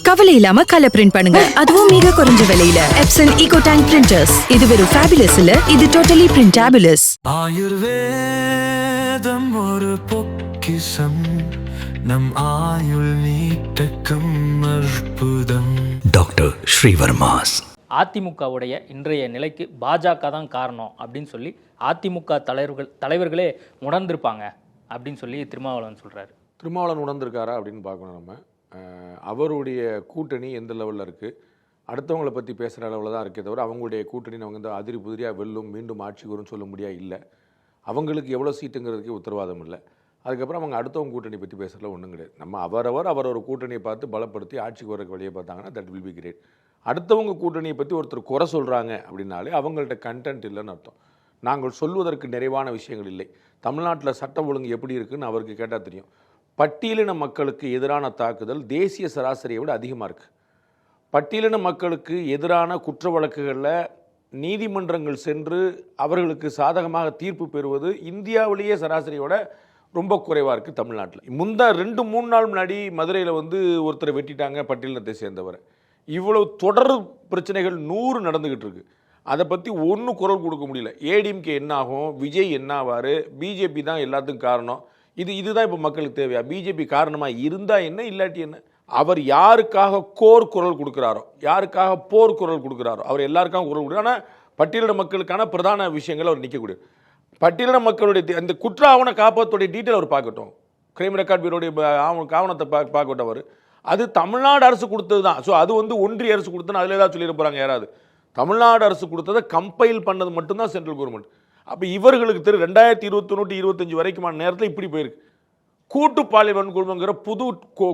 கவலை இல்லாம colour print பண்ணுங்க, அதுவும் மிக குறைஞ்ச விலையில. Epson eco tank printers. இது வெறும் ஃபேபுலஸ் இல்ல, இது டோட்டலி பிரிண்டபிளஸ். ஆயுர்வேதம் ஒரு பொக்கிஷம், நம் ஆயுள் நீட்டக்கும் அற்புதம். டாக்டர் ஸ்ரீவர்மாஸ். அதிமுகவுடைய இன்றைய நிலைக்கு பாஜக தான் காரணம் அப்படின்னு சொல்லி அதிமுக தலைவர்களே உணர்ந்திருப்பாங்க அப்படின்னு சொல்லி திருமாவளவன் சொல்றாரு. திருமாவளவன் உணர்ந்திருக்காரா அப்படின்னு பார்க்கணும். நம்ம அவருடைய கூட்டணி எந்த லெவலில் இருக்குது, அடுத்தவங்களை பற்றி பேசுகிற அளவில் தான் இருக்கே தவிர அவங்களுடைய கூட்டணி அவங்க வந்து அதிரி புதிரியாக வெல்லும் மீண்டும் ஆட்சிக்கு வரும்னு சொல்ல முடியாது. இல்லை, அவங்களுக்கு எவ்வளோ சீட்டுங்கிறதுக்கு உத்தரவாதம் இல்லை. அதுக்கப்புறம் அவங்க அடுத்தவங்க கூட்டணி பற்றி பேசுகிறதுல ஒன்றும் கிடையாது. நம்ம அவரவர் கூட்டணியை பார்த்து பலப்படுத்தி ஆட்சிக்கு வரக்கு வழியை பார்த்தாங்கன்னா தட் வில் பி கிரேட். அடுத்தவங்க கூட்டணியை பற்றி ஒருத்தர் குறை சொல்கிறாங்க அப்படின்னாலே அவங்கள்ட்ட கண்டென்ட் இல்லைன்னு அர்த்தம். நாங்கள் சொல்வதற்கு நிறைவான விஷயங்கள் இல்லை. தமிழ்நாட்டில் சட்டம் ஒழுங்கு எப்படி இருக்குதுன்னு அவருக்கு கேட்டால் தெரியும். பட்டியலின மக்களுக்கு எதிரான தாக்குதல் தேசிய சராசரியை விட அதிகமாக இருக்குது. பட்டியலின மக்களுக்கு எதிரான குற்ற வழக்குகளில் நீதிமன்றங்கள் சென்று அவர்களுக்கு சாதகமாக தீர்ப்பு பெறுவது இந்தியாவிலேயே சராசரியோட ரொம்ப குறைவாக இருக்குது தமிழ்நாட்டில். 2-3 நாள் முன்னாடி மதுரையில் வந்து ஒருத்தரை வெட்டிட்டாங்க பட்டியலினத்தை சேர்ந்தவர். இவ்வளவு தொடர் பிரச்சனைகள் 100 நடந்துக்கிட்டு இருக்கு. அதை பற்றி ஒன்றும் குரல் கொடுக்க முடியல. ஏடிஎம்கே என்ன ஆகும், விஜய் என்ன ஆவார், பிஜேபி தான் எல்லாத்துக்கும் காரணம், இதுதான் இப்போ மக்களுக்கு தேவையா, பிஜேபி காரணமாக இருந்தால் என்ன இல்லாட்டி என்ன, அவர் யாருக்காக குரல் கொடுக்குறாரோ, யாருக்காக போர் குரல் கொடுக்குறாரோ அவர் எல்லாருக்காக குரல் கொடுக்குறாரு. ஆனால் பட்டியலின மக்களுக்கான பிரதான விஷயங்கள் அவர் நிற்கக்கூடிய பட்டியலின மக்களுடைய அந்த குற்ற ஆவண காப்பகத்துடைய டீட்டெயில் அவர் பார்க்கட்டும். கிரைம் ரெக்கார்ட் பியூரோடைய ஆவணத்தை பார்க்கட்டும். அவர் அது தமிழ்நாடு அரசு கொடுத்தது தான். ஸோ அது வந்து ஒன்றிய அரசு கொடுத்ததுன்னு அதில் ஏதாவது சொல்லிட போகிறாங்க யாராவது. தமிழ்நாடு அரசு கொடுத்ததை கம்பைல் பண்ணது மட்டும்தான் சென்ட்ரல் கவர்மெண்ட். அப்போ இவர்களுக்கு 2021-25 வரைக்குமான நேரத்தில் இப்படி போயிருக்கு. கூட்டு பாலியல் வன்கொடுமைங்கிற புது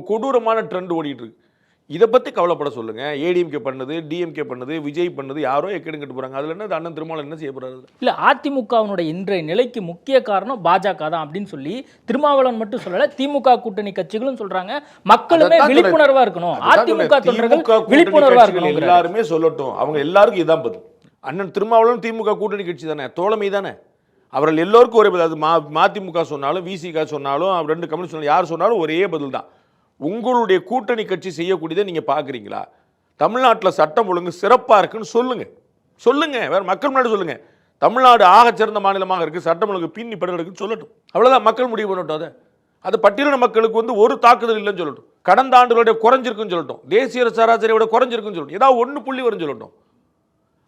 கொடூரமான ட்ரெண்ட் ஓடிட்டு இருக்கு. இதை பற்றி கவலைப்பட சொல்லுங்க. ஏடிஎம்கே பண்ணது, டிஎம்கே பண்ணது, விஜய் பண்ணது, யாரோ எக்கெடுங்கிட்டு போகிறாங்க. அதில் என்ன அண்ணன் திருமாவளவன் என்ன செய்ய போகிறாரு? இல்லை, அதிமுகவினுடைய இன்றைய நிலைக்கு முக்கிய காரணம் பாஜக தான் அப்படின்னு சொல்லி திருமாவளவன் மட்டும் சொல்லலை, திமுக கூட்டணி கட்சிகளும் சொல்கிறாங்க. மக்களுமே விழிப்புணர்வாக இருக்கணும், அதிமுக தொண்டர்கள் விழிப்புணர்வாக இருக்கணும், எல்லாருமே சொல்லட்டும். அவங்க எல்லாருக்கும் இதான் பதில். அண்ணன் திருமாவளவன் திமுக கூட்டணி கட்சி தானே, தோழமை தானே. அவர்கள் எல்லோருக்கும் ஒரே பதில். அது மதிமுக சொன்னாலும் விசிக சொன்னாலும் 2 கம்யூனிஸ்ட் சொன்னாலும் யார் சொன்னாலும் ஒரே பதில் தான். உங்களுடைய கூட்டணி கட்சி செய்யக்கூடியதை நீங்கள் பார்க்குறீங்களா? தமிழ்நாட்டில் சட்டம் ஒழுங்கு சிறப்பாக இருக்குன்னு சொல்லுங்க. வேற மக்கள் முன்னாடி சொல்லுங்க. தமிழ்நாடு ஆகச்சிறந்த மாநிலமாக இருக்குது, சட்டம் ஒழுங்கு பின்னி படுறதுக்குன்னு சொல்லட்டும். அவ்வளோதான், மக்கள் முடிவு பண்ணட்டும். அது பட்டியலின மக்களுக்கு வந்து ஒரு தாக்குதல் இல்லைன்னு சொல்லட்டும். கடந்த ஆண்டுகளுடைய குறைஞ்சிருக்குன்னு சொல்லட்டும், தேசிய சராசரியோட குறைஞ்சிருக்குன்னு சொல்லட்டும், ஏதாவது 1 புள்ளி வரும்னு சொல்லட்டும்.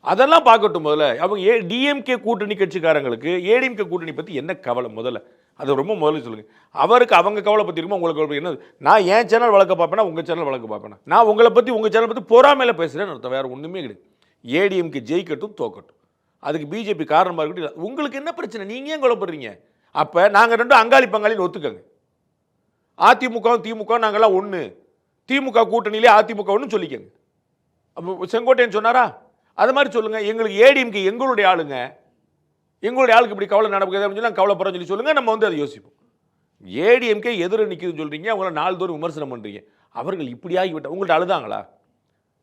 அதெல்லாம் பார்க்கட்டும். முதல்ல அவங்க டிஎம்கே கூட்டணி கட்சிக்காரங்களுக்கு ஏடிஎம்கே கூட்டணி பற்றி என்ன கவலை முதல்ல அதை ரொம்ப முதல்ல சொல்லுங்கள். அவருக்கு அவங்க கவலை பற்றி இருக்குமோ உங்களுக்கு கவலை என்ன? நான் என் சேனல் வழக்க பார்ப்பேனா, உங்கள் சேனல் வழக்க பார்ப்பேனா? நான் உங்களை பற்றி உங்கள் சேனல் பற்றி பொறாமையில பேசுகிறேன்னு அர்த்தம், வேறு ஒன்றுமே கிடையாது. ஏடிஎம்கே ஜெயிக்கட்டும் தோக்கட்டும், அதுக்கு பிஜேபி காரணமாக இருக்கட்டும். உங்களுக்கு என்ன பிரச்சனை? நீங்கள் ஏன் கவலைப்படுறீங்க? அப்போ நாங்கள் 2 அங்காளி பங்காளின்னு ஒத்துக்கங்க. அதிமுகவும் திமுக நாங்கள்லாம் ஒன்று, திமுக கூட்டணியிலே அதிமுக ஒன்று சொல்லிக்கங்க. அப்போ செங்கோட்டையன் சொன்னாரா? அது மாதிரி சொல்லுங்கள். எங்களுக்கு ஏடிஎம்கே எங்களுடைய ஆளுங்க, எங்களுடைய ஆளுக்கு இப்படி கவலை நடக்குது அப்படின்னு சொல்லி கவலைப்படுறோன்னு சொல்லி சொல்லுங்கள். நம்ம வந்து அதை யோசிப்போம். ஏடிஎம்கே எதிர நிற்குதுன்னு சொல்கிறீங்க, அவங்கள நாள்தோறும் விமர்சனம் பண்ணுறீங்க. அவர்கள் இப்படி ஆகிவிட்டால் உங்கள்கிட்ட அழுதாங்களா?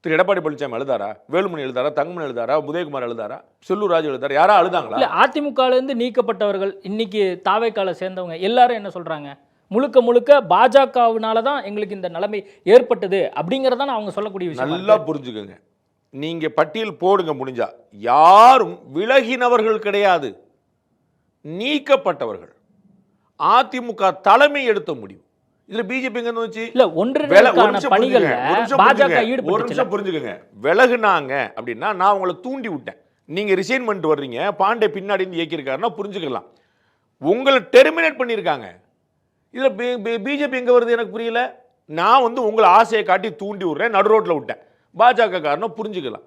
திரு எடப்பாடி பழனிசாமி எழுதாரா, வேலுமணி எழுதாரா, தங்கமணி எழுதாரா, உதயகுமார் எழுதாரா, செல்லூர் ராஜு எழுதாரா, யாரா அழுதாங்களா? இல்லை, அதிமுகலேருந்து நீக்கப்பட்டவர்கள் இன்னைக்கு தாவேக்கால சேர்ந்தவங்க எல்லாரும் என்ன சொல்கிறாங்க? முழுக்க பாஜகவினால தான் எங்களுக்கு இந்த நிலைமை ஏற்பட்டது அப்படிங்கிறதான் அவங்க சொல்லக்கூடிய விஷயம். நல்லா புரிஞ்சுக்கோங்க. நீங்க பட்டியல் போடுங்க முடிஞ்சா. யாரும் விலகினவர்கள் கிடையாது, நீக்கப்பட்டவர்கள். அதிமுக தலைமை எடுத்த முடிவு. இதுல பிஜேபி எங்க வந்துச்சு? இல்ல, ஒன்றிணைக்கான பணிகள்ல பாஜக ஈடுபட்டுச்சு. ஒரு நிமிஷம் புரிஞ்சுக்கங்க. விலகுனாங்க அப்படின்னா நான் உங்களை தூண்டி விட்டேன். நீங்க ரிசைன் பண்ணிட்டு வர்றீங்க, பாண்டே பின்னாடி இருந்து இயக்கியிருக்காருன்னா புரிஞ்சுக்கலாம். உங்களை டெர்மினேட் பண்ணியிருக்காங்க. இதுல பிஜேபி எங்க வருது எனக்கு புரியல. நான் வந்து உங்களை ஆசையை காட்டி தூண்டி விடுறேன், நடு ரோட்ல விட்டேன். பாஜக காரணம் புரிஞ்சுக்கலாம்.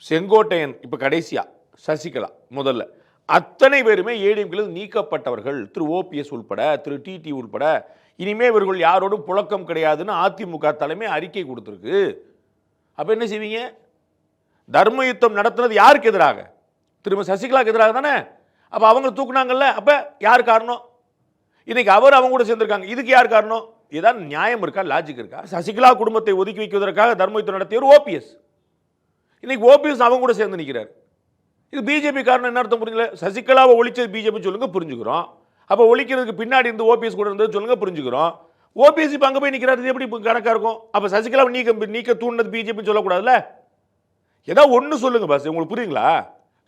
செங்கோட்டையன் இப்ப கடைசியா, சசிகலா முதல்ல, அத்தனை பேருமே ஏடிஎம்கே நீக்கப்பட்டவர்கள். திரு ஓபிஎஸ் உள்பட, திரு டிடி உள்பட. இனிமே இவர்கள் யாரோடும் புழக்கம் கிடையாதுன்னு அதிமுக தலைமை அறிக்கை கொடுத்துருக்கு. அப்ப என்ன செய்வீங்க? தர்ம யுத்தம் நடத்துனது யாருக்கு எதிராக? திரும்ப சசிகலாவுக்கு எதிராக தானே. அப்ப அவங்க தூக்குனாங்கல்ல, அப்ப யார் காரணம்? இன்னைக்கு அவங்க கூட சேர்ந்திருக்காங்க, இதுக்கு யார் காரணம்? ஏதாவது நியாயம் இருக்கா, லாஜிக் இருக்கா? சசிகலா குடும்பத்தை ஒதுக்கி வைக்குவதற்காக தர்ம யுத்தம் நடத்தியவர் ஓபிஎஸ். இன்னைக்கு ஓபிஎஸ் அவங்க கூட சேர்ந்து நிற்கிறார். இது பிஜேபி காரணம் என்ன அர்த்தம் புரியல? சசிகலாவை ஒழிச்சது பிஜேபி சொல்லுங்க, புரிஞ்சுக்கிறோம். அப்போ ஒழிக்கிறதுக்கு பின்னாடி இருந்து ஓபிஎஸ் கூட இருந்தது சொல்லுங்க, புரிஞ்சுக்கிறோம். ஓபிஎஸ் இப்போ அங்கே போய் நிற்கிறாரு, இது எப்படி கணக்காக இருக்கும்? அப்போ சசிகலாவை நீக்க தூண்டினது பிஜேபின்னு சொல்லக்கூடாதுல்ல? ஏதாவது ஒன்று சொல்லுங்க பாஸ், உங்களுக்கு புரியுங்களா?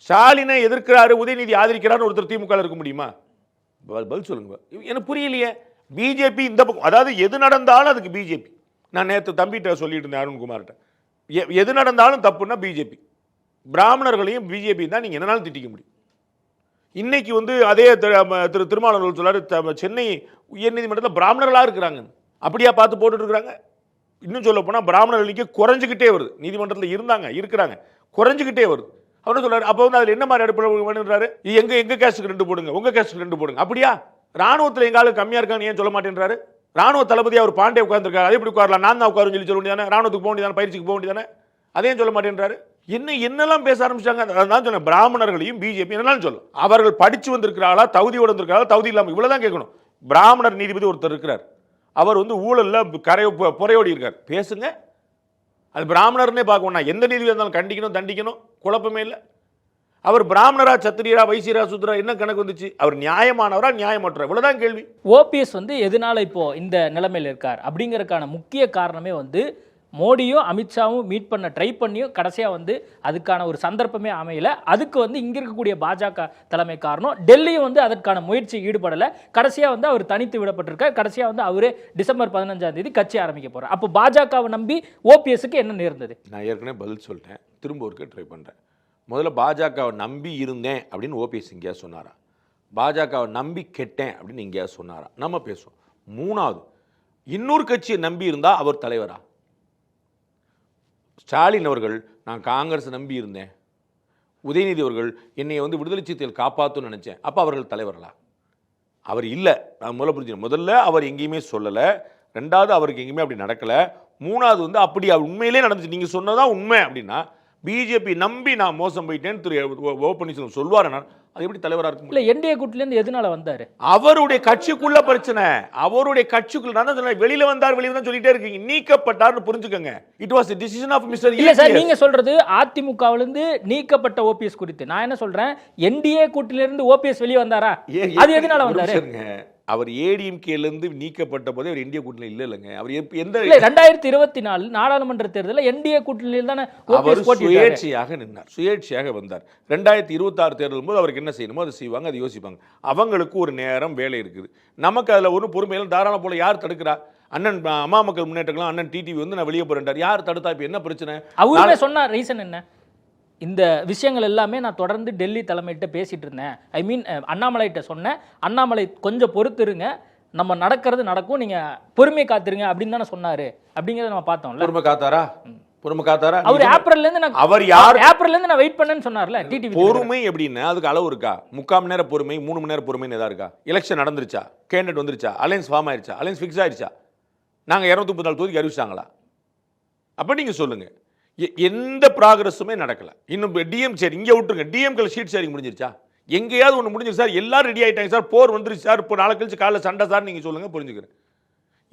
ஸ்டாலினை எதிர்க்கிறாரு, உதயநிதி ஆதரிக்கிறாரு ஒருத்தர் திமுக இருக்க முடியுமா? பதில் சொல்லுங்க. எனக்கு புரியலையே. பிஜேபி இந்த பக்கம், அதாவது எது நடந்தாலும் அதுக்கு பிஜேபி. நான் நேற்று தம்பிகிட்ட சொல்லிட்டு இருந்தேன், அருண்குமார்கிட்ட, எது நடந்தாலும் தப்புன்னா பிஜேபி. பிராமணர்களையும் பிஜேபி தான் நீங்கள் என்னன்னாலும் திட்டிக்க முடியும். இன்னைக்கு அதே திரு திருமாவளவன் சொல்றாரு, சென்னை உயர்நீதிமன்றத்தில் பிராமணர்களாக இருக்கிறாங்க, அப்படியா பார்த்து போட்டுட்டு இருக்கிறாங்க. இன்னும் சொல்ல போனால் பிராமணர்களுக்கு குறைஞ்சிக்கிட்டே வருது. நீதிமன்றத்தில் இருக்கிறாங்க, குறைஞ்சிக்கிட்டே வருது. அவர் சொல்றாரு, அப்போ அதில் என்ன மாதிரி அடிப்படை வேணுன்றாரு? எங்க கேஸ்டுக்கு 2 போடுங்க, உங்க கேஸ்டுக்கு 2 போடுங்க. அப்படியா? ராணுவத்தில் எங்க ஆளு கம்மியா இருக்கான்னு ஏன் சொல்ல மாட்டேன்றாரு? ராணுவ தளபதி அவர் பாண்டே உட்கார்ந்துருக்காரு, அதே எப்படி உட்காரலாம்? நான் தான் உட்காருன்னு சொல்ல வேண்டியதானே? ராணுவத்துக்கு போக வேண்டியதானே? பயிற்சிக்கு போக வேண்டியதானே? அதையும் சொல்ல மாட்டேன்றாரு. என்னெல்லாம் பேச ஆரம்பிச்சாங்க. அதான் சொன்னேன், பிராமணர்களையும் பிஜேபி என்னன்னு சொல்லும். அவர்கள் படிச்சு வந்திருக்கிறாளா, தகுதியோடு வந்திருக்காளா, தகுதி இல்லாமல், இவ்வளவுதான் கேட்கணும். பிராமணர் நீதிபதி ஒருத்தர் இருக்கிறார், அவர் ஊழல்ல புறையோடி இருக்கார், பேசுங்க. அது பிராமணர்னே பார்க்கணும். எந்த நீதிபதி இருந்தாலும் கண்டிக்கணும், தண்டிக்கணும், குழப்பமே இல்லை. அவர் பிராமணரா, சத்திரியரா, வைசியரா, சுத்ரா, என்ன கணக்கு வந்துச்சு? அவர் நியாயமானவரா, நியாயமற்றவரா? இவ்வளவுதான் கேள்வி. ஓபிஎஸ் எதனால இப்போ இந்த நிலைமையில் இருக்கார் அப்படிங்கறதுக்கான முக்கிய காரணமே மோடியும் அமித்ஷாவும் மீட் பண்ண ட்ரை பண்ணியும் கடைசியா அதுக்கான ஒரு சந்தர்ப்பமே அமையல. அதுக்கு இங்க இருக்கக்கூடிய பாஜக தலைமை காரணம். டெல்லியும் அதற்கான முயற்சி ஈடுபடல. கடைசியா அவர் தனித்து விடப்பட்டிருக்கார். கடைசியா அவரே டிசம்பர் 15ஆம் தேதி கட்சி ஆரம்பிக்க போறார். அப்போ பாஜகவை நம்பி ஓபிஎஸ்க்கு என்ன நேர்ந்தது? நான் ஏற்கனவே பதில் சொல்லிட்டேன், திரும்ப ஒருக்க ட்ரை பண்றேன். முதல்ல பாஜகவை நம்பி இருந்தேன் அப்படின்னு ஓபிஎஸ் எங்கேயா சொன்னாரா? பாஜகவை நம்பி கெட்டேன் அப்படின்னு எங்கேயா சொன்னாரா? நம்ம பேசுவோம். மூணாவது, இன்னொரு கட்சியை நம்பி இருந்தா அவர் தலைவரா? ஸ்டாலின் அவர்கள், நான் காங்கிரஸ் நம்பி இருந்தேன், உதயநிதி அவர்கள் என்னை விடுதலை சிறுத்தைகள் காப்பாற்றுன்னு நினைச்சேன், அப்போ அவர்கள் தலைவர்களா? அவர் இல்லை. நான் முதல்ல அவர் எங்கேயுமே சொல்லலை. ரெண்டாவது, அவருக்கு எங்கேயுமே அப்படி நடக்கலை. மூணாவது அப்படி அவர் உண்மையிலே நடந்துச்சு, நீங்கள் சொன்னதான் உண்மை அப்படின்னா பிஜேபி நம்பி நான் மோசம் போயிட்டேன்னு திரு ஓ பன்னீர்செல்வம் சொல்வார். அது எப்படி தலைவராக இருக்கும்? இல்லை, என்டிஏ கூட்டிலேருந்து எதனால வந்தார்? அவருடைய கட்சிக்குள்ள பிரச்சனை. அவருடைய கட்சிக்குள்ள நான் தான் சொன்னேன், வெளியில வந்தார் வெளியில தான் சொல்லிட்டே இருக்கீங்க. நீக்கப்பட்டார்னு புரிஞ்சுக்கங்க. It was the decision of mister. இல்ல சார், நீங்க சொல்றது அதிமுகவிலிருந்து நீக்கப்பட்ட ஓபிஎஸ் குறித்து. நான் என்ன சொல்றேன், என்டிஏ கூட்டிலிருந்து ஓபிஎஸ் வெளியே வந்தாரா? அது எதனால வந்தாரு? அவர் ஏடிஎம்கேலேருந்து நீக்கப்பட்ட போதே அவர் என்டிஏ கூட்டணியில் இல்லைங்க. அவர் எந்த 2024 நாடாளுமன்ற தேர்தலில் என்டிஏ கூட்டணியில் தானே அவர் சுயேட்சையாக நின்றார், சுயேட்சையாக வந்தார். 2026 தேர்தல் போது அவருக்கு என்ன செய்யணுமோ அதை செய்வாங்க, அதை யோசிப்பாங்க. அவங்களுக்கு ஒரு நேரம் வேலை இருக்குது. நமக்கு அதில் ஒரு பொறுமையில தாராள போல யார் தடுக்கிறா? அண்ணன் அம்மா மக்கள் முன்னேற்றங்களும் அண்ணன் டிடிவி நான் வெளியே போறேன்டார். யார் தடுத்தா? இப்போ என்ன பிரச்சனை? அவருமே சொன்ன ரீசன் என்ன? இந்த விஷயங்கள் எல்லாமே நான் தொடர்ந்து டெல்லி தலைமையிட்ட பேசிட்டு இருந்தேன். ஐ மீன் அண்ணாமலைகிட்ட சொன்னேன், அண்ணாமலை கொஞ்சம் பொறுத்துருங்க, நம்ம நடக்கிறது நடக்கும், நீங்க பொறுமையை காத்துருங்க அப்படின்னு தானே சொன்னாரு. அப்படிங்கிறத நம்ம பார்த்தோம்ல. பொறுமை காத்தாரா? பொறுமை காத்தாரா? அவர் ஏப்ரல்ல இருந்து நான் வெயிட் பண்ணேன்னு சொன்னார்ல டிடிவி. பொறுமை எப்படின்னா அதுக்கு அளவு இருக்கா? 3/4 மணி நேரம் பொறுமை, 3 மணி நேரம் பொறுமைன்னு ஏதாவது இருக்கா? எலெக்ஷன் நடந்துருச்சா? கேண்டிடேட் வந்துருச்சா? அலையன்ஸ் ஃபார்ம் ஆயிருச்சா? அலையன்ஸ் ஃபிக்ஸ் ஆயிருச்சா? நாங்கள் 234 தொகுதிக்கு அறிவிச்சாங்களா? அப்ப நீங்க சொல்லுங்க. எந்த ப்ராக்ரஸுமே நடக்கல. இன்னும் டிஎம் சேர் இங்கே விட்டுருங்க, டிஎம்கே ஷீட் ஷேரிங் முடிஞ்சிருச்சா? எங்கேயாவது ஒன்று முடிஞ்சிருக்கு சார், எல்லாரும் ரெடி ஆகிட்டாங்க சார், போர் வந்துருச்சு சார், இப்போ நாளை கழிச்சு காலைல சண்டை சார், நீங்கள் சொல்லுங்கள், புரிஞ்சுக்கிறேன்.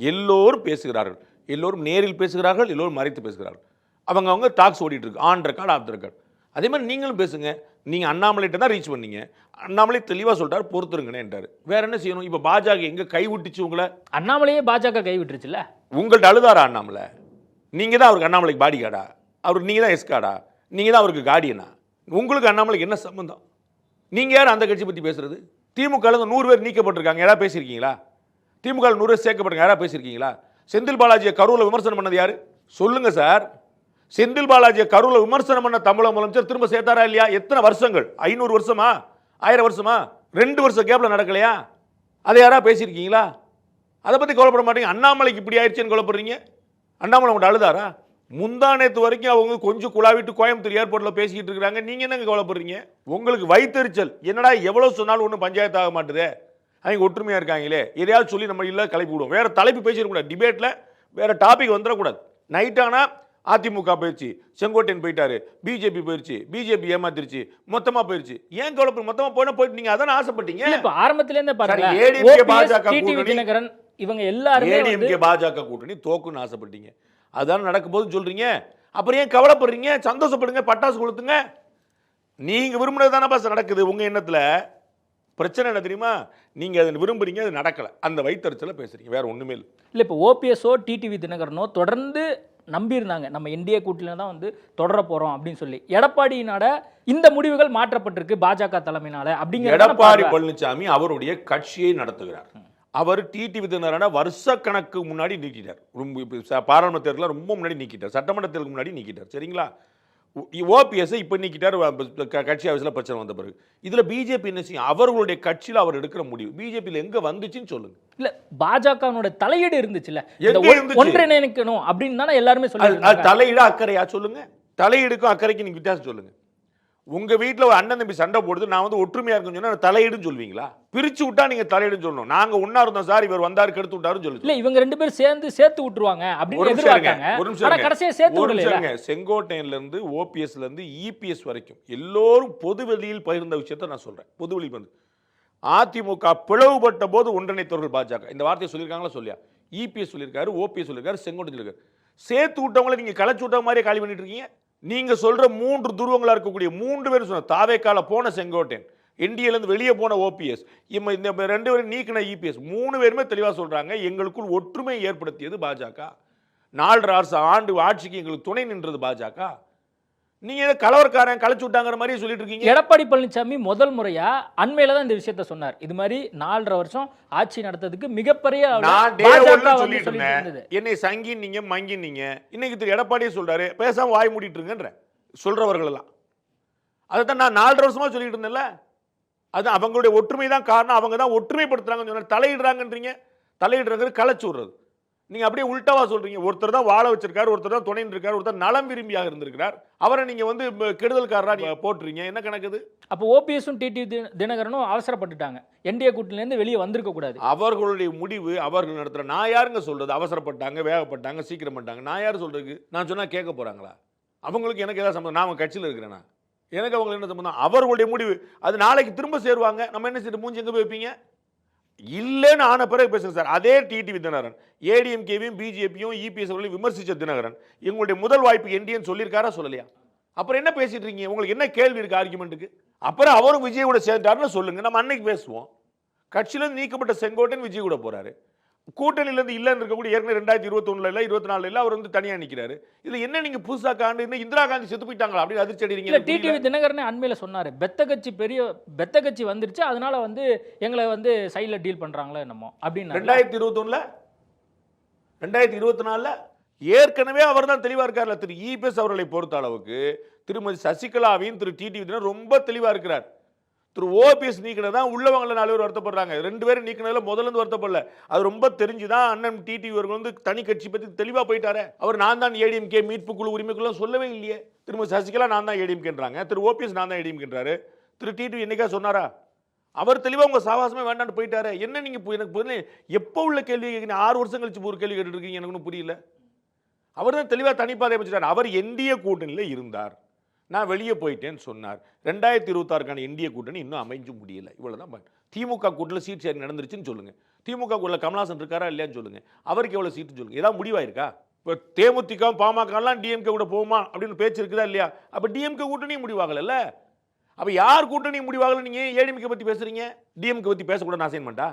எல்லோரும் பேசுகிறார்கள், எல்லோரும் நேரில் பேசுகிறார்கள், எல்லோரும் மறைத்து பேசுகிறார்கள். அவங்க டாக்ஸ் ஓடிட்டு இருக்கு, on record, off the record. அதே மாதிரி நீங்களும் பேசுங்க. நீங்கள் அண்ணாமலைகிட்ட தான் ரீச் பண்ணீங்க, அண்ணாமலை தெளிவாக சொல்லிட்டார், பொறுத்துருங்கன்னு. வேற என்ன செய்யணும்? இப்போ பாஜக எங்கே கை விட்டுச்சு உங்களை? அண்ணாமலையே பாஜக கை விட்டுருச்சுல்ல. உங்கள்கிட்ட அழுதாரா அண்ணாமலை? நீங்கள் தான் அவருக்கு அண்ணாமலைக்கு பாடி கார்டா? அவருக்கு நீங்கள் தான் எஸ்கார்டா? நீங்கள் தான் அவருக்கு கார்டியனா? உங்களுக்கு அண்ணாமலைக்கு என்ன சம்பந்தம்? நீங்கள் யார் அந்த கட்சி பற்றி பேசுறது? திமுக 100 பேர் நீக்கப்பட்டிருக்காங்க, யாராவது பேசியிருக்கீங்களா? திமுக 100 பேர் சேர்க்கப்பட்டிருக்காங்க, யாராவது பேசியிருக்கீங்களா? செந்தில் பாலாஜியை கரூரில் விமர்சனம் பண்ணது யாரு? சொல்லுங்க சார். செந்தில் பாலாஜியை கரூரில் விமர்சனம் பண்ண தமிழக முதலமைச்சர் திரும்ப சேர்த்தாரா இல்லையா? எத்தனை வருஷங்கள்? 500 வருஷமா? 1000 வருஷமா? 2 வருஷம் கேப்ல நடக்கலையா? அதை யாராவது பேசியிருக்கீங்களா? அதை பற்றி கவலைப்பட மாட்டீங்க. அண்ணாமலைக்கு இப்படி ஆயிடுச்சுன்னு கவலைப்படுறீங்க. அண்ணாமலை உங்கள்கிட்ட அழுதாரா? முந்தானத்து வரைக்கும் அவங்க கொஞ்சம் குழாவிட்டு கோயம்புத்தூர் ஏர்போர்ட்டில் பேசிக்கிட்டு இருக்கிறாங்க. நீங்கள் என்னங்க கவலைப்படுறீங்க? உங்களுக்கு வயிற்றுச்சல். என்னடா எவ்வளோ சொன்னாலும் ஒன்றும் பஞ்சாயத்து ஆக மாட்டுது. அவங்க ஒற்றுமையாக இருக்காங்களே, எதையாவது சொல்லி நம்ம இல்லை கிளப்பி விடுவோம். வேறு தலைப்பு பேசிடக்கூடாது, டிபேட்டில் வேறு டாபிக் வந்துடக்கூடாது. நைட்டானா அதிமுக போயிடுச்சு, செங்கோட்டையன் போயிட்டாரு, பிஜேபி போயிடுச்சு, பிஜேபி ஏமாத்திருச்சு, மொத்தமாக போயிடுச்சு. ஏன் கவலைப்படும்? மொத்தமாக போயினா போயிட்டு நீங்கள் அதான ஆசைப்பட்டீங்க. இப்போ ஆரம்பத்திலேருந்தே பாருங்க, ஏடிஎம்கே பாஜக கூட்டணி, இவங்க எல்லாரும் ஏடிஎம்கே பாஜக கூட்டணி தோக்குன்னு ஆசைப்பட்டீங்க. அதான் நடக்கும் போது சொல்றீங்க. அப்புறம் ஏன் கவலைப்படுறீங்க? சந்தோஷப்படுங்க, பட்டாசு கொளுத்துங்க. நீங்க விரும்புனது தானே பாஸ் நடக்குது உங்க எண்ணத்துல. பிரச்சனை என்ன தெரியுமா? நீங்க அதை விரும்புறீங்க, அது நடக்கல, அந்த வைத்தறிச்சல பேசுறீங்க, வேற ஒண்ணுமே இல்லை. இல்லை இப்போ ஓபிஎஸ்ஓ டிடிவி தினகரனோ தொடர்ந்து நம்பியிருந்தாங்க நம்ம என்டிஏ கூட்டணியில தான் வந்து தொடர போறோம் அப்படின்னு சொல்லி. எடப்பாடியினால இந்த முடிவுகள் மாற்றப்பட்டிருக்கு பாஜக தலைமையினால அப்படிங்கிற எடப்பாடி பழனிசாமி அவருடைய கட்சியை நடத்துகிறார். அவர் டிடிவி தினகரனை வருஷ கணக்கு முன்னாடி நீக்கிட்டார். பாராளுமன்ற தேர்தலில் ரொம்ப முன்னாடி நீக்கிட்டார், சட்டமன்ற தேர்தலுக்கு முன்னாடி நீக்கிட்டார். சரிங்களா? ஓபிஎஸ் இப்போ நீக்கிட்டார், கட்சி ஆஃபீஸில் பிரச்சனை வந்த பிறகு. இதில் பிஜேபி என்ன செய்யும்? அவர்களுடைய கட்சியில் அவர் எடுக்கிற முடிவு பிஜேபியில் எங்க வந்துச்சுன்னு சொல்லுங்க. இல்ல பாஜகவோட தலையீடு இருந்துச்சுல்ல, எங்க இருந்துச்சு? ஒன்றிணைக்கணும் அப்படின்னு தானே எல்லாருமே சொல்லுங்க. தலையீடு அக்கறையா சொல்லுங்க. தலையீடுக்கும் அக்கறைக்கு நீங்க வித்தியாசம் சொல்லுங்க. உங்க வீட்டில் ஒரு அண்ணன் தம்பி சண்டை போடுது, நான் வந்து ஒற்றுமையா இருக்குன்னு சொன்னா தலையீடுன்னு சொல்வீங்களா? பிரிச்சு விட்டா நீங்க தலையீடுன்னு சொல்லணும். நாங்க ஒன்னா இருந்தோம் சார், இவர் வந்தாரு கெடுத்து விட்டாருன்னு சொல்லு. இல்ல இவங்க ரெண்டு பேரும் சேர்த்து விட்டுருவாங்க அப்படின்னு எதிர்பார்க்காங்க. ஆனா கடைசியா சேர்த்து விடல. செங்கோட்டையில இருந்து ஓபிஎஸ்ல இருந்து இபிஎஸ் வரைக்கும் எல்லோரும் பொது வெளியில் பகிர்ந்த விஷயத்தை நான் சொல்றேன். பொது வெளியில் வந்து அதிமுக பிளவுபட்ட போது ஒன்றிணைத்தவர்கள் பாஜக, இந்த வார்த்தையை சொல்லியிருக்காங்களா? சொல்லியா? இபிஎஸ் சொல்லியிருக்காரு, ஓபிஎஸ் சொல்லியிருக்காரு, செங்கோட்டை சொல்லியிருக்காரு. சேர்த்து விட்டவங்களை நீங்க களைச்சு விட்ட மாதிரியே காலி பண்ணிட்டு இருக்கீங்க. நீங்க சொல்ற 3 துருவங்களா இருக்கக்கூடிய 3 பேர் சொன்ன தாவேக்கால போன செங்கோட்டையன், என்டிஏல இருந்து வெளியே போன ஓபிஎஸ், இந்த 2 பேரும் நீக்கின இபிஎஸ், 3 பேருமே தெளிவா சொல்றாங்க எங்களுக்குள் ஒற்றுமை ஏற்படுத்தியது பாஜக. 4.5 ஆண்டு ஆட்சிக்கு எங்களுக்கு துணை நின்றது பாஜக. நீங்க கலவரக்காரன் களைச்சு விட்டாங்கிற மாதிரி சொல்லிட்டு இருக்கீங்க. எடப்பாடி பழனிசாமி முதல் முறையா அண்மையில தான் இந்த விஷயத்தை சொன்னார். இது மாதிரி 4.5 வருஷம் ஆட்சி நடத்ததுக்கு மிகப்பெரிய சொல்லிட்டு இருந்தேன். என்னை சங்கி நீங்க மங்கி நீங்க இன்னைக்கு திரு எடப்பாடியே சொல்றாரு பேசாம வாய் மூடிட்டு இருங்கன்ற சொல்றவர்கள் எல்லாம். அதைத்தான் நான் 4.5 வருஷமா சொல்லிட்டு இருந்தேன்ல. அது அவங்களுடைய ஒற்றுமை தான் காரணம், அவங்க தான் ஒற்றுமைப்படுத்துறாங்கன்னு சொன்னார். தலையிடுறாங்கன்றீங்க. தலையிடுறது களைச்சு விடுறது. நீங்க அப்படியே உல்டாவா சொல்றீங்க. ஒருத்தர் தான் வாழ வச்சிருக்காரு, ஒருத்தர் தான் துணை இருக்காரு, ஒருத்தர் நலம் விரும்பியாக இருந்திருக்கிறார், அவரை நீங்க வந்து கெடுதல்காரரா நீங்க போட்டுறீங்க. என்ன கணக்குது? அப்போ ஓபிஎஸும் டிடிவி தினகரனும் அவசரப்பட்டுட்டாங்க, என்டிஏ கூட்டணியில இருந்து வெளியே வந்திருக்க கூடாது. அவர்களுடைய முடிவு அவர்கள் நடத்துற. நான் யாருங்க சொல்றது? அவசரப்பட்டாங்க, வேகப்பட்டாங்க, சீக்கிரம் பண்ணிட்டாங்க. நான் யாரு சொல்றதுக்கு? நான் சொன்னா கேட்க போறாங்களா? அவங்களுக்கு எனக்கு ஏதாவது சம்பந்தம்? நான் கட்சியில் இருக்கிறேன்னா எனக்கு அவங்களுக்கு என்ன சம்பந்தம்? அவர்களுடைய முடிவு. அது நாளைக்கு திரும்ப சேருவாங்க. நம்ம என்ன செய்ய மூஞ்சி எங்க போய் வைப்பீங்க? இல்லைன்னு ஆன பிறகு பேசுங்க சார். அதே டிடிவி தினகரன் ஏடிஎம்கேவையும் பிஜேபியும் இபிஎஸ் அவர்களையும் விமர்சிச்ச தினகரன் எங்களுடைய முதல் வாய்ப்பு என்டிஏன்னு சொல்லியிருக்காரா சொல்லலையா? அப்புறம் என்ன பேசிட்டு இருக்கீங்க? உங்களுக்கு என்ன கேள்வி இருக்கு ஆர்குமெண்ட்டுக்கு? அப்புறம் அவரும் விஜய் கூட சேர்ந்தாருன்னு சொல்லுங்க, நம்ம அன்னைக்கு பேசுவோம். கட்சியிலிருந்து நீக்கப்பட்ட செங்கோட்டையன் விஜய் கூட போறாரு. கூட்டணியிலிருந்து இல்லைன்னு இருக்கக்கூடிய ஏற்கனவே 2021 இல்லை 24 இல்லை அவர் வந்து தனியா நிற்கிறாரு. இதுல என்ன நீங்க புதுசா காண்டு இந்திரா காந்தி செத்து போயிட்டாங்களா அப்படின்னு அதிர்ச்சி அடைறீங்க. டிடிவி தினகரன் அண்மையில சொன்னாரு பெத்த கட்சி வந்துருச்சு, அதனால வந்து எங்களை வந்து சைட்ல டீல் பண்றாங்களோ என்னமோ அப்படின்னு. 2024 ஏற்கனவே அவர் தான் தெளிவா இருக்காரு. திரு இபிஎஸ் அவர்களை பொறுத்த அளவுக்கு திருமதி சசிகலாவையும் திரு டிடிவி தினகரன் ரொம்ப தெளிவா இருக்கிறார். திரு ஓபிஎஸ் நீக்கினதான் உள்ளவங்கள 4 பேர் வருத்தப்படுறாங்க. 2 பேரும் நீக்கினதுல முதல்ல இருந்து வருத்தப்படல. அது ரொம்ப தெரிஞ்சுதான் அண்ணன் டிடிவி அவர்கள் வந்து தனி கட்சி பத்தி தெளிவா போயிட்டாரு. அவர் நான் தான் ஏடிஎம்கே மீட்பு குழு உரிமைக்குள்ள சொல்லவே இல்லையே. திருமதி சசிகலா நான் தான் ஏடிஎம்கேன்றாங்க, திரு ஓபிஎஸ் நான் தான் ஏடிஎம்கேன்றாரு. திரு டிடிவி என்னைக்கா சொன்னாரா? அவர் தெளிவா உங்க சாவாசமே வேண்டான்னு போயிட்டாரு. என்ன நீங்க எனக்கு எப்போ உள்ள கேள்வி கேட்குறீங்க? 6 வருஷம் கழிச்சு ஒரு கேள்வி கேட்டு இருக்கீங்க, எனக்கு ஒன்றும் புரியல. அவர் தான் தெளிவா தனிப்பாதை அமைச்சிட்டார். அவர் என்டிஏ கூட்டணியில இருந்தார், நான் வெளியே போயிட்டேன்னு சொன்னார். 2026 என்டிஏ கூட்டணி இன்னும் அமைஞ்சு முடியல. இவ்வளவுதான். திமுக கூட்டணியில் சீட் ஷேரிங் நடந்துருச்சுன்னு சொல்லுங்க. திமுக கூட்டணியில் கமலஹாசன் இருக்காரா இல்லையான்னு சொல்லுங்க. அவருக்கு எவ்வளவு சீட்டு சொல்லுங்க. ஏதாவது முடிவாயிருக்கா? இப்போ தேமுதிக பாமகலாம் டிஎம்கே கூட போகுமா அப்படின்னு பேச்சு இருக்குதா இல்லையா? அப்ப டிஎம்கே கூட்டணியும் முடிவாகல. அப்ப யார் கூட்டணி முடிவாகல? நீங்க ஏடிஎம்கே பத்தி பேசுறீங்க, டிஎம்கே பத்தி பேசக்கூடாது அசைன்மெண்டா?